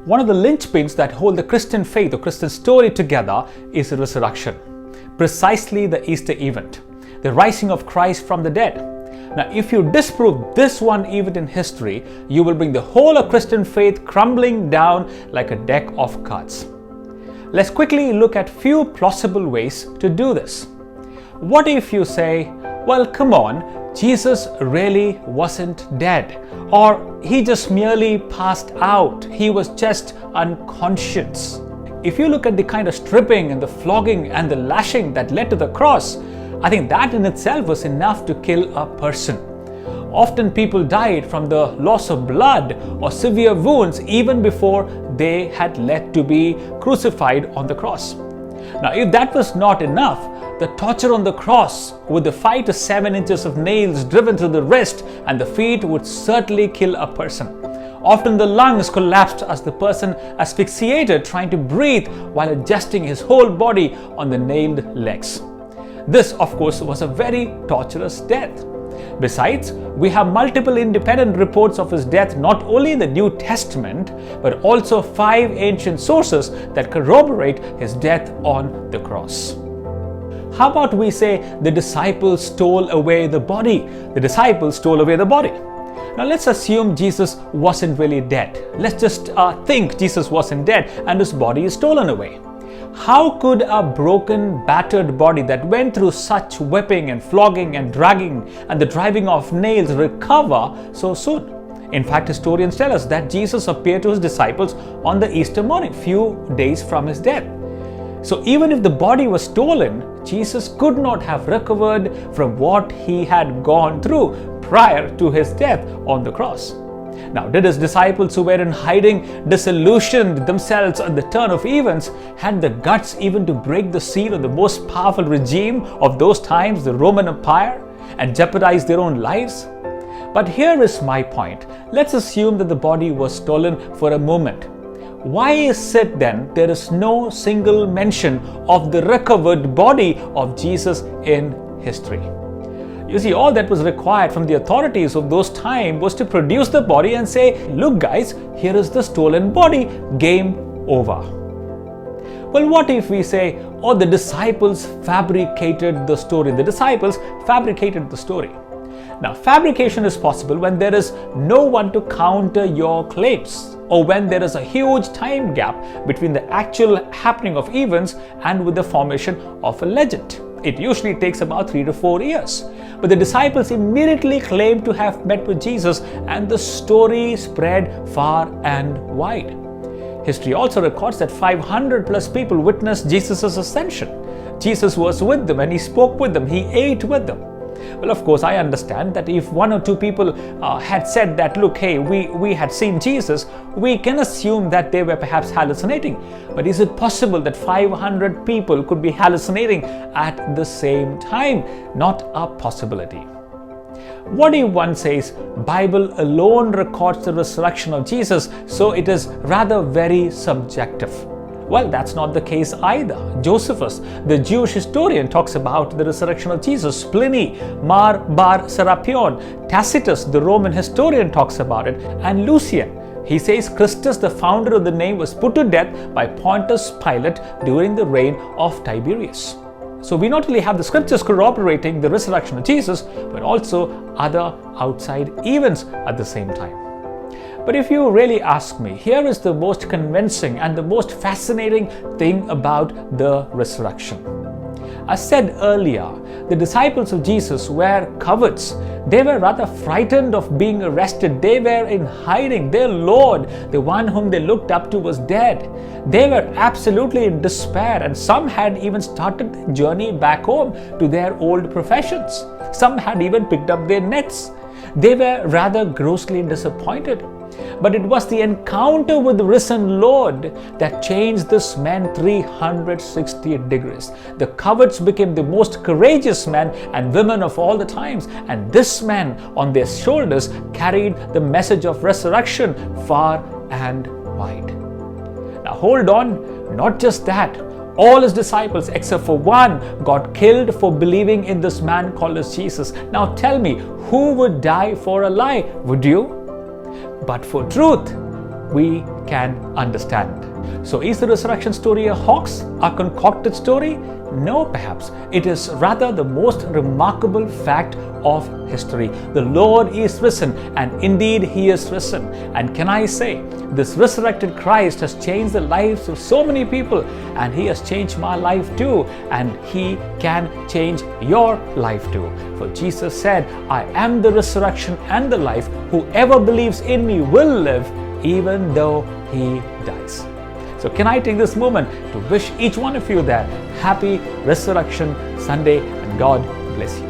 One of the linchpins that hold the Christian faith or Christian story together is the resurrection, precisely the Easter event, the rising of Christ from the dead. Now, if you disprove this one event in history, you will bring the whole of Christian faith crumbling down like a deck of cards. Let's quickly look at few plausible ways to do this. What if you say, well, come on, Jesus really wasn't dead, or he just merely passed out, he was just unconscious. If you look at the kind of stripping and the flogging and the lashing that led to the cross, I think that in itself was enough to kill a person. Often people died from the loss of blood or severe wounds even before they had led to be crucified on the cross. Now, if that was not enough, the torture on the cross with the 5 to 7 inches of nails driven through the wrist and the feet would certainly kill a person. Often the lungs collapsed as the person asphyxiated trying to breathe while adjusting his whole body on the nailed legs. This, of course, was a very torturous death. Besides, we have multiple independent reports of his death not only in the New Testament, but also 5 ancient sources that corroborate his death on the cross. How about we say the disciples stole away the body? The disciples stole away the body. Now let's assume Jesus wasn't really dead. Let's just think Jesus wasn't dead and his body is stolen away. How could a broken, battered body that went through such whipping and flogging and dragging and the driving of nails recover so soon? In fact, historians tell us that Jesus appeared to his disciples on the Easter morning, few days from his death. So even if the body was stolen, Jesus could not have recovered from what he had gone through prior to his death on the cross. Now, did his disciples who were in hiding, disillusioned themselves at the turn of events, had the guts even to break the seal of the most powerful regime of those times, the Roman Empire, and jeopardize their own lives? But here is my point. Let's assume that the body was stolen for a moment. Why is it then there is no single mention of the recovered body of Jesus in history? You see, all that was required from the authorities of those times was to produce the body and say, look guys, here is the stolen body, game over. Well, what if we say, oh, the disciples fabricated the story. The disciples fabricated the story. Now, fabrication is possible when there is no one to counter your claims, or when there is a huge time gap between the actual happening of events and with the formation of a legend. It usually takes about 3 to 4 years. But the disciples immediately claimed to have met with Jesus, and the story spread far and wide. History also records that 500 plus people witnessed Jesus' ascension. Jesus was with them and he spoke with them, he ate with them. Well, of course, I understand that if 1 or 2 people had said that, look, hey, we had seen Jesus, we can assume that they were perhaps hallucinating. But is it possible that 500 people could be hallucinating at the same time? Not a possibility. What if one says, Bible alone records the resurrection of Jesus, so it is rather very subjective? Well, that's not the case either. Josephus, the Jewish historian, talks about the resurrection of Jesus. Pliny, Mar Bar Serapion, Tacitus, the Roman historian, talks about it. And Lucian, he says Christus, the founder of the name, was put to death by Pontius Pilate during the reign of Tiberius. So we not only have the scriptures corroborating the resurrection of Jesus, but also other outside events at the same time. But if you really ask me, here is the most convincing and the most fascinating thing about the resurrection. As said earlier, the disciples of Jesus were coverts. They were rather frightened of being arrested. They were in hiding. Their Lord, the one whom they looked up to, was dead. They were absolutely in despair, and some had even started the journey back home to their old professions. Some had even picked up their nets. They were rather grossly disappointed. But it was the encounter with the risen Lord that changed this man 360 degrees. The coverts became the most courageous men and women of all the times, and this man on their shoulders carried the message of resurrection far and wide. Now hold on, not just that. All his disciples except for one got killed for believing in this man called as Jesus. Now tell me, who would die for a lie? Would you? But for truth, we can understand. So is the resurrection story a hoax, a concocted story? No, perhaps. It is rather the most remarkable fact of history. The Lord is risen, and indeed He is risen. And can I say, this resurrected Christ has changed the lives of so many people, and He has changed my life too, and He can change your life too. For Jesus said, I am the resurrection and the life. Whoever believes in me will live even though he dies. So can I take this moment to wish each one of you that happy Resurrection Sunday, and God bless you.